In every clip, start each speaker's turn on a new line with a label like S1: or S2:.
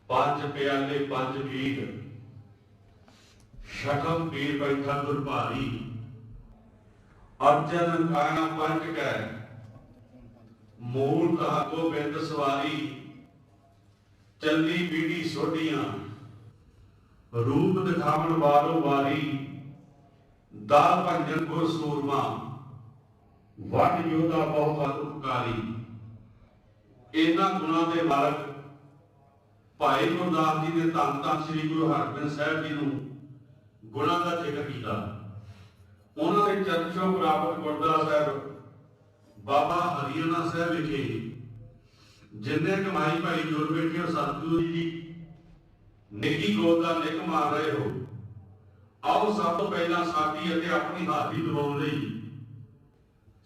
S1: पंज प्याले पंज वीर शकम पीर बैठा गुर भारी अर्जन काना पंच कै मूल कहा गोबिंद सवारी चली पीढ़ी सोडियां रूप दिखावन वारो वारी दा भंजन गुर सूरमा वन योधा बहुत उपकारी इन्हां गुणां दे मालक भाई गुरदास जी ने धन धन श्री गुरु हरगोबिंद साहब जी नूं गुणां दा जिक्र कीता। उन्हां दे चरण छोह प्राप्त गुरद्वारा साहब बाबा हरियाणा साहब विखे जिन्ने कमाई भाई जुड़ बैठे हो सतगुरु जी निकी गोद का निक मार रहे हो। आओ सब तो पहला साडी अते अपनी हाथी दबाउण लई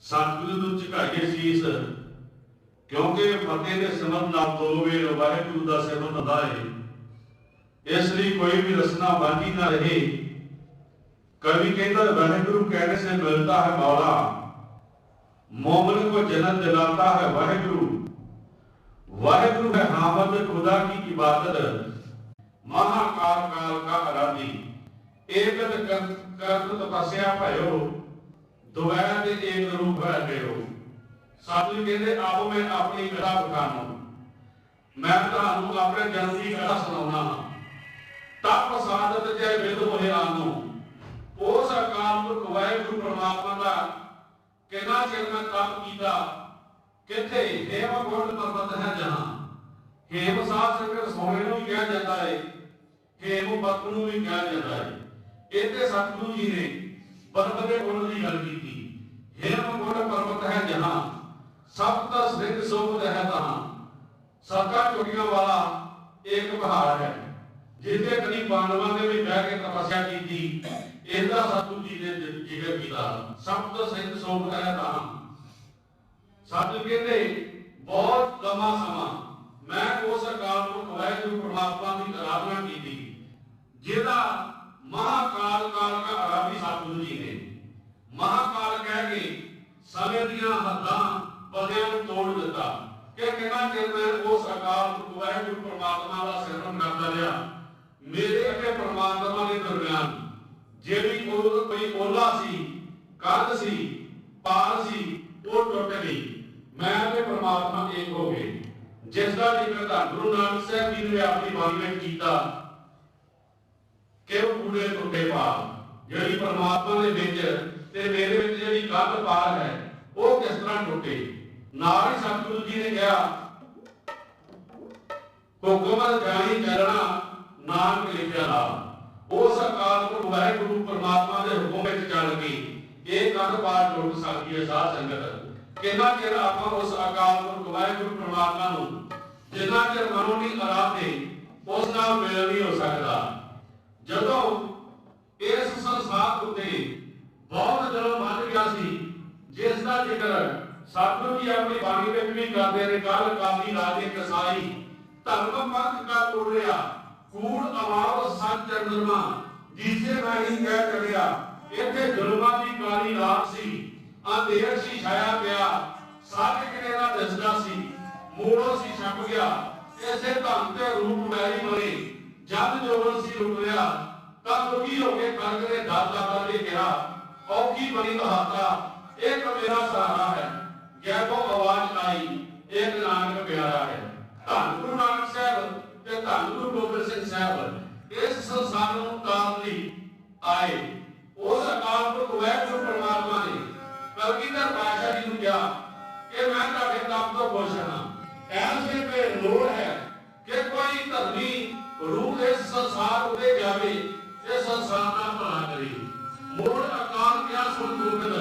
S1: सतगुरु नूं झुकाईए शीस क्योंकि फतेह के सिमरन नाल दो वेल वाहिगुरू का सिमरन हुंदा है। इसलिए कोई भी रसना बांझी ना रहे। कवि कहता वाहिगुरू कहने से मिलता है मौला, मोमिन को जन्नत दिलाता है वाहिगुरू। वाहिगुरू है हामद खुदा की इबादत, महाकाल काल का आराधी। एक करत तपस्या भयो, दुवैत एक रूप है गयो। सतगुरु कहते आओ मैं अपनी कथा बखानो, मैं तुहानू अपने जन्म की कथा सुनाउणा। तप साधत जय विद होए आनो, उस अकाल पुरख वाहिगुरू परमात्मा का कितना चिर मैं तप कीता। किथे हेम गुण पर्वत है जहां, हेम साध संगत सोने नूं भी कहा जाता है, हेम पत नूं भी कहा जाता है। इत्थे सतगुरु जी ने पर्वत के गुण की गल की। हेम गुण पर्वत है जहां, सप्त सिंह शोभत है तहां। सत्ता चोटियां वाला एक पहाड़ है जिसे कभी पांडवां ने भी बह के तपस्या की थी। इसका सतगुरु जी ने जिक्र किया, सप्त सिंह शोभत है तहां। सतगुरु कहते बहुत लंबा समा मैं उस अकाल पुरख वाहिगुरू परमात्मा की आराधना की थी, जिहदा महाकाल काल का आराधी सतगुरु जी ने महाकाल कह के समय दियां हद्दां बंदियां नूं तोड़ दिता कि कितना चिर मैं उस अकाल पुरख वाहिगुरू परमात्मा का सिमरन करता रहा। मेरे अते परमात्मा के दरमियान ਜਿਹੜੀ कोई ओला सी, कंध सी, पाल सी, वो टुट गई। मैं ते परमात्मा एक हो गए, जिसका जिक्र धन गुरु नानक साहब जी ने अपनी बाणी में किया कि वो कूड़े टुटे पाल ਜਿਹੜੀ परमात्मा ਦੇ ਵਿੱਚ ਤੇ ਮੇਰੇ ਵਿੱਚ ਜਿਹੜੀ ਕੰਧ ਪਾਲ है वो किस तरह टुटे। नाल ही सतगुरु जी ने कहा हुक्म जानी चलना नानक लिखिया नाल। उस अकाल पुरख वाहिगुरू परमात्मा के हुक्म में चल के ये कंध पाल टुट सकती है। साध संगत कितना चिर आपां उस अकाल पुरख वाहिगुरू परमात्मा नूं जिन्ना चिर मनो नहीं आराधे उस नाल मेल नहीं हो सकता। जदों इस संसार उत्ते बहुत जन्म बन गया सी, जिसका जिक्र सतगुरु जी अपनी बाणी में भी करते हैं। कल काली राजे कसाई धर्म पंथ का तोड़िया, कूड़ अवाव सच चंद्रमा जिसे मैं ही कह चढ़िया। इत्थे जुल्मां दी काली रात सी, अंधेर सी छाया पिया, सच किने दा दिसदा सी, मूलों सी छप गया। इसे धन ते रूप मैरी मरे, जद जोगन सी रुक गया। तब दुखी होके खड़ग ने दादा ने कहा औखी बनी बहाता एक मेरा सहारा है। गैबो आवाज आई एक नानक प्यारा है। धन गुरु नानक साहब ते धन गुरु गोबिंद सिंह साहब इस संसार नूं तारन लई आए। उस अकाल पुरख वाहिगुरू परमात्मा ने कलगीधर पातशाह जी नूं कहा कि कि मैं तुहाडे काम तो खुश हाँ। ऐसे में लोड़ है कि कोई धर्मी रूह इस संसार उते जावे, इस संसार का भला करी। मोड़ अकाल क्या सुन दुर्गत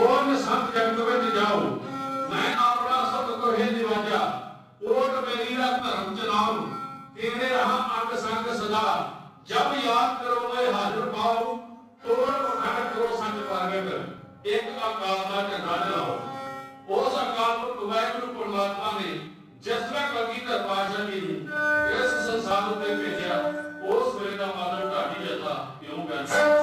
S1: और संत जगत में जाओ, मैं अपना सब को हे निवाजा, ओट मेरी रा धर्म चलाओ, तेरे रहा अंग संग सदा, जब याद करो मैं हाजिर पाओ, तोड़ उठाड़ करो संग परगट, एक अकाल का झंडा जलाओ। उस अकाल पुरख वाहिगुरू परमात्मा ने जिस तरह कलगीधर पातशाह जी इस संसार उत्ते भेजा, उस वेले दा मतलब ढाडी जथा क्यों कहता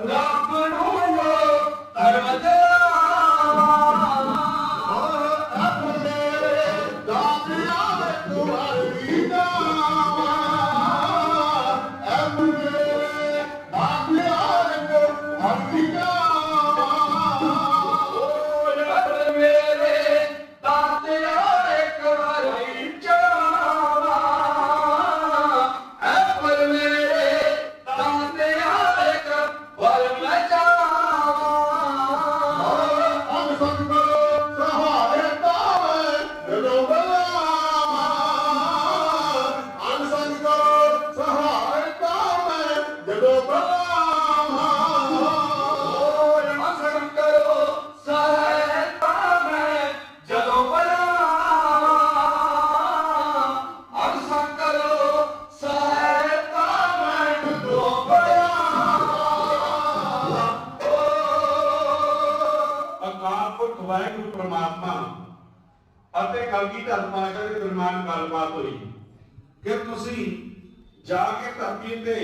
S2: ਰੱਬ ਨੂੰ ਜੋ ਧਰਮ
S1: ਵਾਹਿਗੁਰੂ ਪ੍ਰਮਾਤਮਾ ਅਤੇ ਕਲਗੀ ਧਰਮ ਪਾਤਸ਼ਾਹ ਦੇ ਦਰਮਿਆਨ ਗੱਲਬਾਤ ਹੋਈ ਕਿ ਤੁਸੀਂ ਜਾ ਕੇ ਧਰਤੀ ਤੇ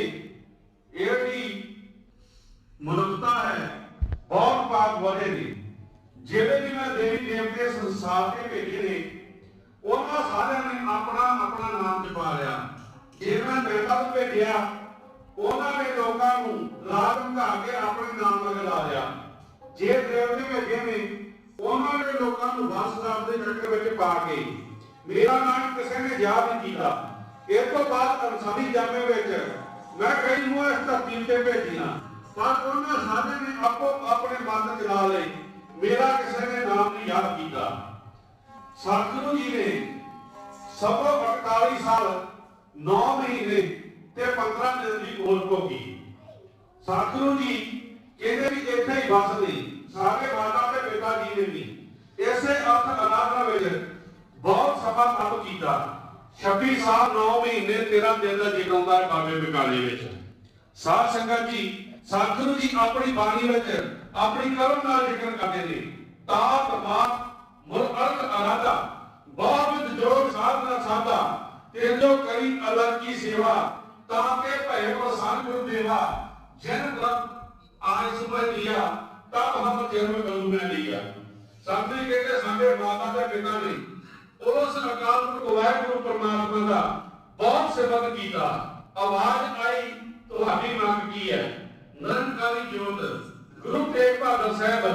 S1: ਇਹਦੀ ਮਨੁੱਖਤਾ ਹੈ ਬਹੁਤ ਪਾਪ ਵਧੇਗੀ। ਜਿਹੜੇ ਵੀ ਮੈਂ ਦੇਵੀ ਦੇਵਤੇ ਸੰਸਾਰ ਤੇ ਭੇਜੇ ਨੇ ਉਹਨਾਂ ਸਾਰਿਆਂ ਨੇ ਆਪਣਾ ਆਪਣਾ ਨਾਮ ਜਪਾ ਲਿਆ। ਜੇ ਮੈਂ ਦੇਵਤਾ ਨੂੰ ਭੇਜਿਆ ਉਹਨਾਂ ਨੇ ਲੋਕਾਂ ਨੂੰ ਰਾਤ ਮੰਗਾ ਕੇ ਆਪਣੇ ਨਾਮ ਨਾਲ ਲਾ ਲਿਆ। ਜੇ ਦੇਵਤੇ ਭੇਜੇ ਨੇ ਉਹਨਾਂ ਨੇ ਲੋਕਾਂ ਨੂੰ ਵੰਸ਼ ਦੇ ਚੱਕਰ ਵਿੱਚ ਪਾ ਕੇ ਮੇਰਾ ਨਾਮ ਕਿਸੇ ਨੇ ਯਾਦ ਨਹੀਂ ਕੀਤਾ। ਇਸ ਤੋਂ ਬਾਅਦ ਅਨਸਾਰੀ ਜਾਮੇ ਵਿੱਚ ਮੈਂ ਕਈ ਨੂੰ ਇਸ ਧਰਤੀ ਤੇ ਭੇਜੀਆਂ ਪਰ ਉਹਨਾਂ ਸਾਰਿਆਂ ਨੇ ਆਪੋ ਆਪਣੇ ਮਨ ਚਲਾ ਲਏ। ਮੇਰਾ ਕਿਸੇ ਨੇ ਨਾਮ ਨਹੀਂ ਯਾਦ ਕੀਤਾ। ਸਤਿਗੁਰੂ ਜੀ ਨੇ ਸਭੋ 48 ਸਾਲ 9 ਮਹੀਨੇ ਤੇ 15 ਦਿਨ ਦੀ ਖੋਜ ਭੋਗੀ। ਸਤਿਗੁਰੂ ਜੀ ਕਹਿੰਦੇ ਵੀ ਇੱਥੇ ਹੀ ਵਸਦੇ ਸਾਰੇ ਮਾਤਾ ਤੇ ਪਿਤਾ ਜੀ ਨੇ ਵੀ ਇਸੇ ਅਰਥ ਅਰਾਧਨਾ ਵਿੱਚ ਬਹੁਤ ਸਮਾਂ ਤਪ ਕੀਤਾ। 26 ਸਾਲ 9 ਮਹੀਨੇ 13 ਦਿਨ ਦਾ ਜੀਵਨਦਾਰ ਬਾਬੇ ਬਕਾਲੇ ਵਿੱਚ। ਸਾਧ ਸੰਗਤ ਜੀ ਸਤਿਗੁਰੂ ਜੀ ਆਪਣੀ ਬਾਣੀ ਵਿੱਚ ਆਪਣੀ ਕਰਮ ਨਾਲ ਜ਼ਿਕਰ ਕਰਦੇ ਨੇ ਤਾਤ ਮਾਤ ਮੁਰ ਅਰਥ ਅਰਾਧਾ ਬਹੁਤ ਜੋਗ ਸਾਧਨਾ ਸਾਧਾ ਤੇ ਜੋ ਕਰੀ ਅਲਰ ਕੀ ਸੇਵਾ ਤਾਂ ਕੇ ਭੈ ਪ੍ਰਸੰਨ ਗੁਰੂ ਦੇਵਾ ਜਿਨ ਪ੍ਰਭ ਆਇ ਸੁਭੈ ਲਿਆ तब हम जन्म कलू में लिया। संत जी कहते साडे माता के पिता ने उस अकाल पुरख वाहिगुरू परमात्मा का बहुत सिफत किया। आवाज आई तुहाडी मंग की है निरंकारी जोत गुरु तेग बहादुर साहब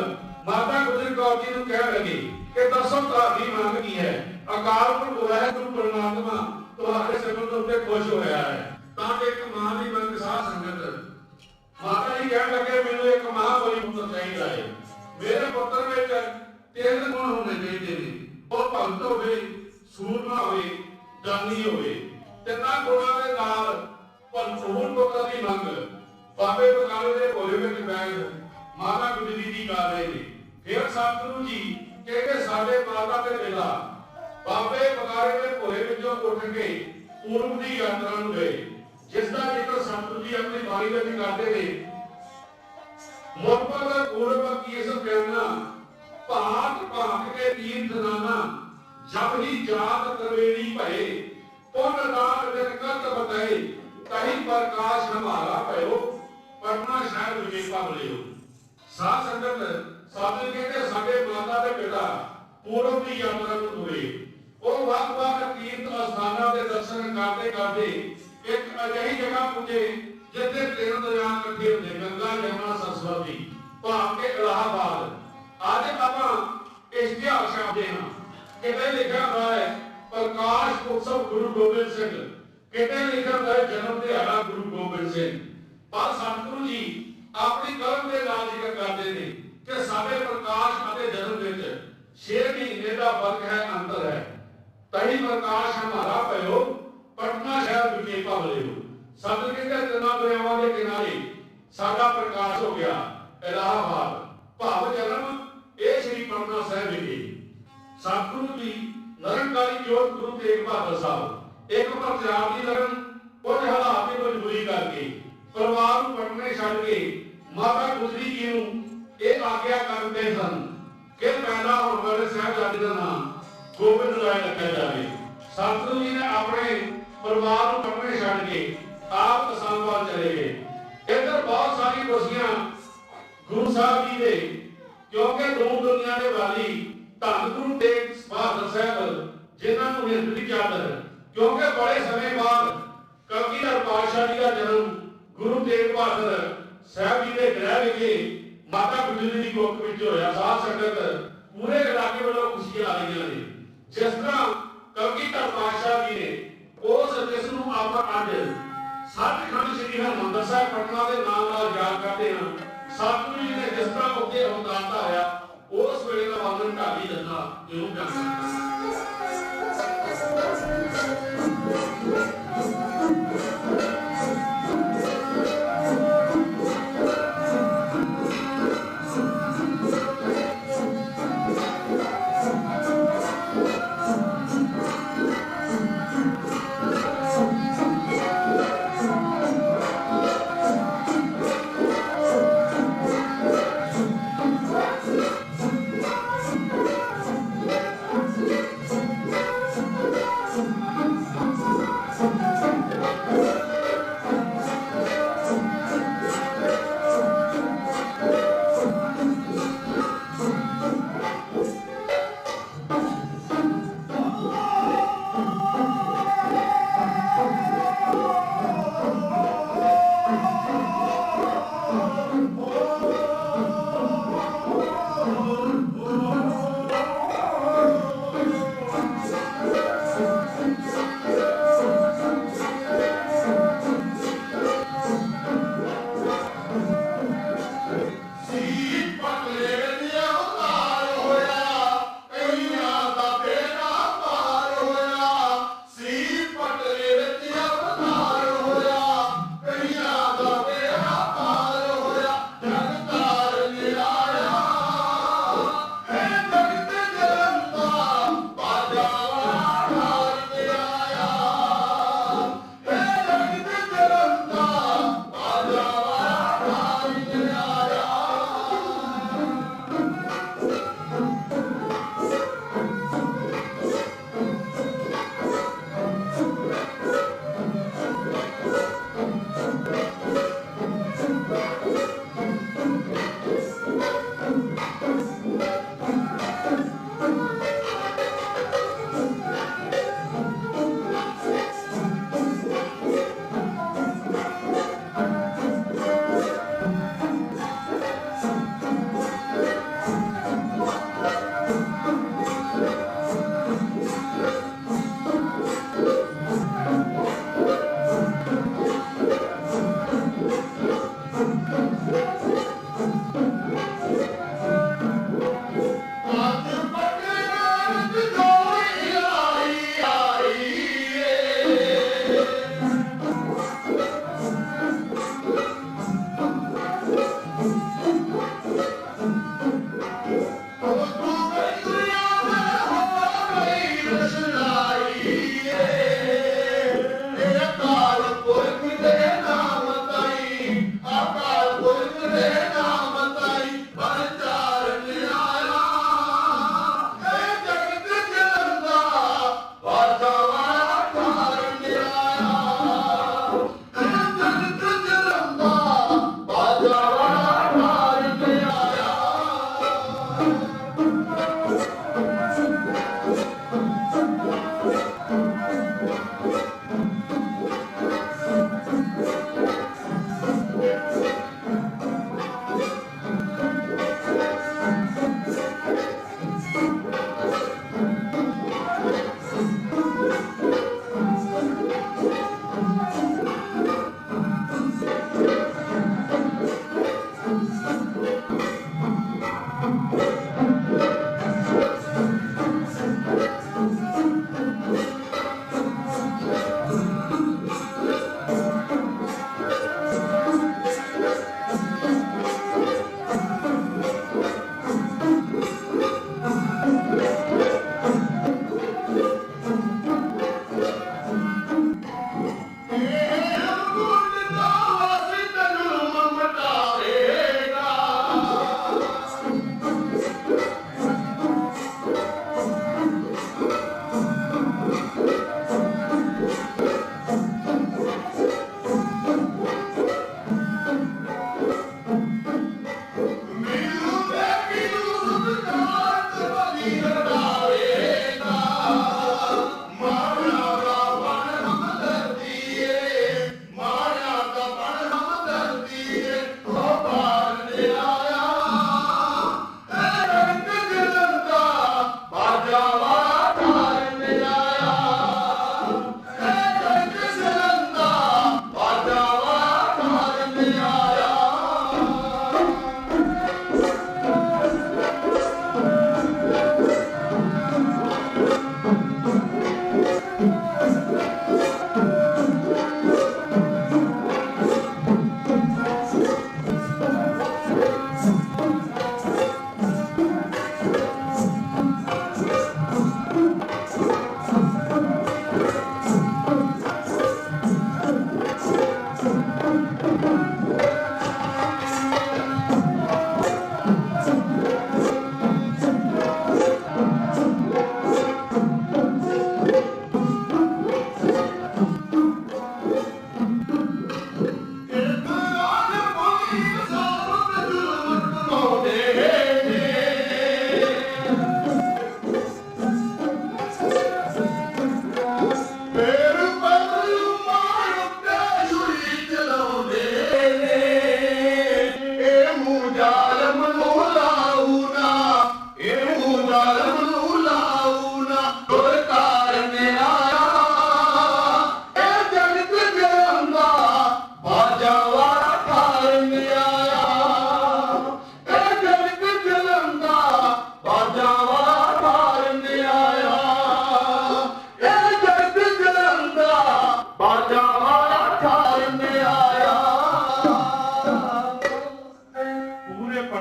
S1: माता गुजर कौर जी नूं कह लगे कि दसो तुहाडी मंग की है। अकाल पुरख वाहिगुरू परमात्मा तुहाडे सिफत उत्ते खुश होया है। तां एक मां दी मंग साध संगत माता जी कह लगे मैनू एक महाबली पुत्र चाहिए है। मेरे पुत्र में 3 गुण होने चाहिए ने और भगत होवे सूरमा होवे दानी होवे। तिना गुणों के नाल भरपूर पुत्र की मंग बाबे बकाले दे भोले विच बैठ माता गुजरी जी कर रहे ने। फिर सतगुरु जी कहते साडे माता ते पिता बाबे बकाले दे भोले विचों उठ के पूर्व की यात्रा नूं गए जिसका जिक्र सतगुरु जी अपनी बाणी में करते हैं। मुरपा का पूर्व की सब कहना भात भात के तीर्थ नाना जब ही जात त्रिवेणी भये पुन दान जगत बताए कहीं प्रकाश हमारा भयो पटना शहर विजेता बलियो। साध संगत साधु कहते साडे माता के पिता पूर्व की यात्रा को तुरे और वक-वक तीर्थ स्थानां के दर्शन करते करते एक अजही जगह पुजे जिथे 3 दरिया इकट्ठे होंगे गंगा यमुना सरस्वती भाव के इलाहाबाद। आज आप इतिहास छापते हैं कितने लिखा हुआ है प्रकाश उत्सव गुरु गोबिंद सिंह कितने लिखा हुआ है जन्म दिहाड़ा गुरु गोबिंद सिंह। पर सतगुरु जी अपनी कलम के नाल जिक्र करते हैं कि साडे प्रकाश और जन्म विच 6 महीने का फर्क है अंतर है। तही प्रकाश हमारा भयो पटना शहर विखे भवले हो। सत कहते 3 दरियावां के किनारे साडा प्रकाश हो गया इलाहाबाद भाव जन्म ये श्री पटना साहिब विखे। सतगुरु जी निरंकारी जोत गुरु तेग बहादुर साहब एक पंजाब की लगन कुछ हालात की मजबूरी करके परिवार को पटने छड़ के माता गुजरी जी नूं ये आग्या करते सन कि पैदा होने वाले साहिबजादे का नाम गोबिंद राय रखा जाए। सतगुरु जी ने अपने परिवार को पटने छड़ के आप किसानवाल चले गए। इधर बहुत सारी खुशियां गुरु साहब जी ने क्योंकि दूर दुनिया के वाली धन गुरु तेग बहादुर साहब जिन्होंने हिंद की चादर क्योंकि बड़े समय बाद कलगीधर पातशाह जी का जन्म गुरु तेग बहादुर साहब जी के गृह विखे माता गुजरी की कुख विच होया। साध संगत पूरे इलाके वालों खुशियां आ रही ने जिस तरह कलगीधर पातशाह जी ने उस जिस नूं आपां अज सचखंड श्री हरिमंदिर साहिब पटना के नाम नाल याद करते हैं। सतगुरु जी ने जिस तरह उत्ते अवतार धारिया उस वेले का वर्णन ढाली दत्ता इहू कर सकदा।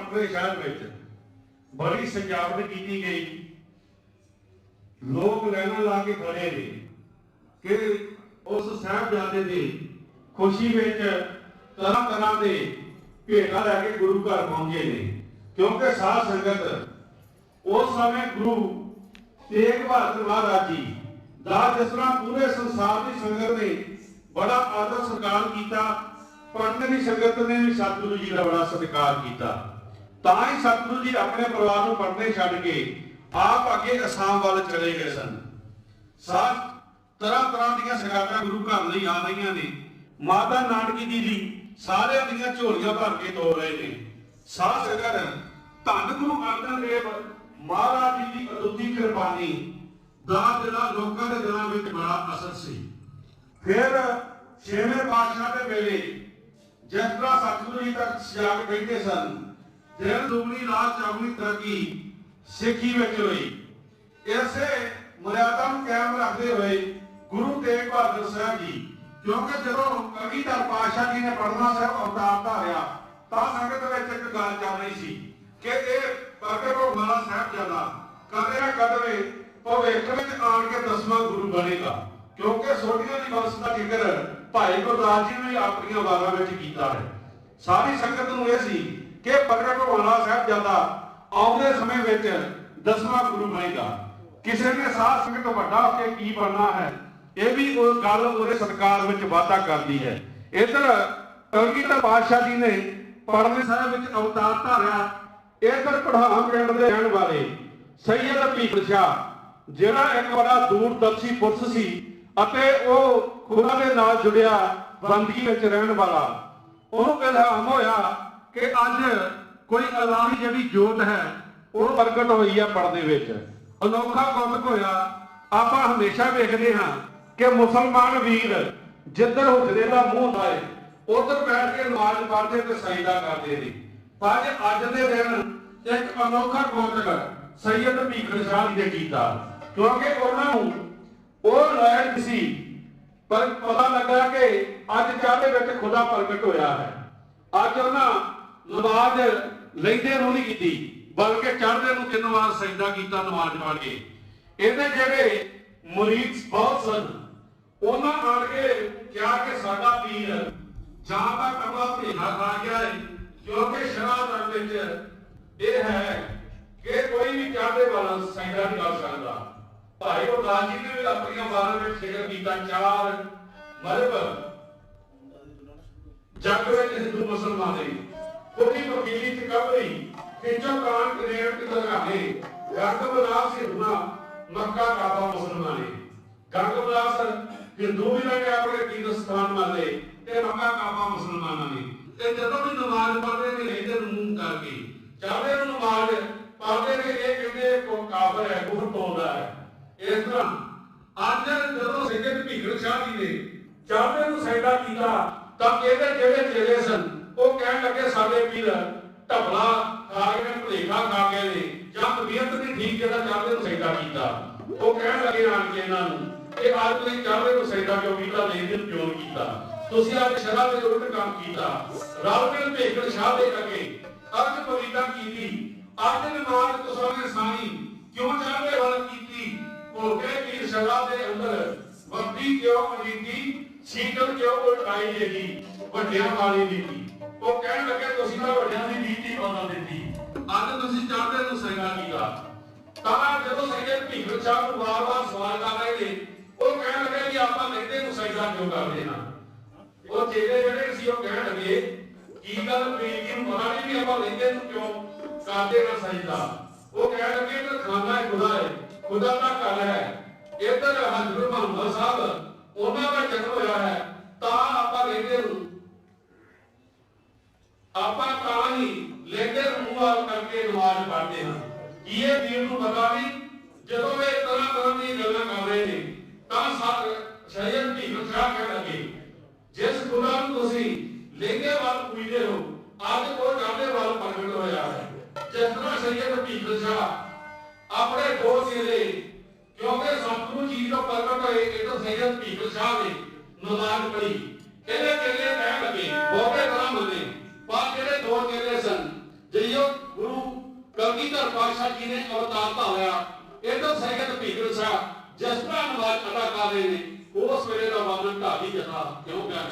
S1: पटने शहर में बड़ी सजावट की गई, लोग लाइनां ला के खड़े ने कि उस साहिबजादे की खुशी में तरह तरह के भेंटां लैके गुरु घर पहुंचे ने, क्योंकि साध संगत उस समय गुरु तेग बहादुर महाराज जी दा जिस तरह पूरे संसार की संगत ने बड़ा आदर सत्कार किया, पढ़ने की संगत ने भी सतगुरु जी का बड़ा सत्कार किया। तां ही सतगुरु जी अपने परिवार को पढ़ने छड्ड के आप अगे असम वाल चले गए सन। साथ तरह तरह दी सगातां गुरु घर लई आ रही ने। माता नानकी जी दी सारे दी झोलियां भर के तोड़ रहे ने। साथ संगत धन गुरु अर्जन देव महाराज जी की अदुੱਤੀ किरपानी दा जिहड़ा लोकां दे दिलां विच बड़ा असर सी। फिर छेवें पातशाह के वेले जिस तरह सतगुरु जी तक सजा के बैठे सन, दिन दुगनी रात चौगुनी तरक्की सिक्खी में हुई। इसे मर्यादा कायम रखते हुए गुरु तेग बहादुर साहब जी, क्योंकि जो कविधर पातशाह जी ने पढ़ना साहब अवतार धारिया तो संगत में एक गल चल रही सी कि प्रगट होने वाला साहिबजादा कदे ना कदे भविख में आन के 10वां गुरु बनेगा, क्योंकि सोटियां की वंश का जिक्र भाई गुरदास जी ने अपनी वारां में किया है। सारी संगत नूं यह सी कि प्रगट होने वाला साहिबजादा आउंदे समय में 10वां गुरु बनेगा। किसी ने साध संगत वड्डा होकर की बनना है, यह भी उस गल उहदे सत्कार में वाधा करती है। इधर कलगीधर पातशाह जी ने पढ़ने साहिब में अवतार धारिया। इधर पढ़ाम पिंड दे रहण वाले सैयद भीखड़ शाह जिहड़ा एक बड़ा दूरदर्शी पुरुष सी अते वो खुदा दे नाल जुड़िया बंदगी विच रहण वाला, उहनूं इल्हाम होया कि अज कोई अलाही जिहड़ी जोत है वो प्रगट होई है पढ़ने विच। अनोखा कौतक होया। आपां हमेशा वेखदे हां कि मुसलमान वीर जिधर हुजरे दा मूंह लाए उधर बैठ के नमाज पढ़दे ते सजदा करदे ने। पर अज दे दिन एक अनोखा कौतक सैयद भीखड़ शाह जी ने कीता, क्योंकि उन्हां नूं ਉਹ ਲਾਇਕ ਸੀ पर पता लगा कि अज चाहते विच खुदा प्रगट होया है। अज उन्हां नमाज लैंदे नूं नहीं कीती, बल्कि चढ़दे नूं 3 वार सजदा कीता नमाज पढ़ के। इहदे जिहड़े मुरीद बहुत सन उन्हां आण के क्या कि साडा पीर जां तां कमा भेजा खा गया है, क्योंकि शराब विच यह है कि कोई भी चढ़दे वाला सजदा नहीं कर सकता। भाई गुरदास जी ने भी अपनी वारां में जिक्र किया 4 मजहब जग में हिंदू मुसलमान ने कोई वकीली तकबरी खिंचो कान कनेर की लगाने गंग बलास हिंदू मक्का काबा मुसलमान ने गंग बलास हिंदू भी लगे अपने तीर्थ स्थान वाले ते मक्का काबा मुसलमान ने ते जदों भी नमाज पढ़दे ने लेंदे मुंह करके चाहे नमाज पढ़दे ने ये कहंदे को काफर है कुफर तोड़दा है। इस तरह अज जो सैयद भीखड़ शाह जी ने चाहते सजदा किया तो जेडे चेले सन वो कह लगे साडे पीर ढबला खा गए भुलेखा खा गए ने जां तबीयत नहीं ठीक जो चाहते सजदा किया। वो कह लगे आन के इन्हों कि अज तुसीं चाहते सजदा क्यों किया, लेन देन क्यों किया, तुसीं अज शराब के उल्ट काम किया। रल के भीखड़ शाह दे अगे अर्ज पविता की अज नमाज तुसां साई क्यों चाहते वाल की भोगे पीर शराब के अंदर वक्ती क्यों अजीती शीतल क्यों उठाई देगी वड्डियां वाली नीति। वो कहने लगे तुसीं तां वड्डियां दी नीति बदल देती, अज तुसीं चाहते नूं सजदा कीता। तां जदों सैयद भीखड़ शाह नूं वार-वार सवाल कर रहे ने वो कहने लगे कि आपां लैंदे नूं सजदा क्यों करदे हां। वो चेले जिहड़े सी वो कहण लगे की गल पीर जी नूं पता नहीं भी आपां लैंदे नूं क्यों करदे हां सजदा। वो कहण लगे कि खाना खुदा है, खुदा का घर है। इधर हजरत मोहम्मद साहब उन्हां दा जन्म होया है तां आपां लेंदे नूं आपां तां ही लेंदे मुंह वाल करके नमाज पढ़दे हां। ये पीर नूं पता नहीं जदों वे तरह तरह दी गल्लां कर रहे ने तां सैयद भीखड़ शाह कह लगे जिस खुदा नूं तुसीं लेंगे वाल पूजदे हो अज वो जाने वाल प्रगट होया है। जिस तरह सैयद भीखड़ शाह अपने 2 चेले क्योंकि सतगुरु जी को प्रगट होए तो सैयद भीखड़ शाह ने नमाज पढ़ी। चेले कह लगे बहुत तरह मने पर जेडे 2 चेले सन जियो
S3: हरिमंਦਰ पातशाह जी ने अवतार धारिया। इधर सैयद भीगर शाह जिस तरह नमाज अदा कर रहे हैं उस वेले का वर्णन ढाडी जथा क्यों कर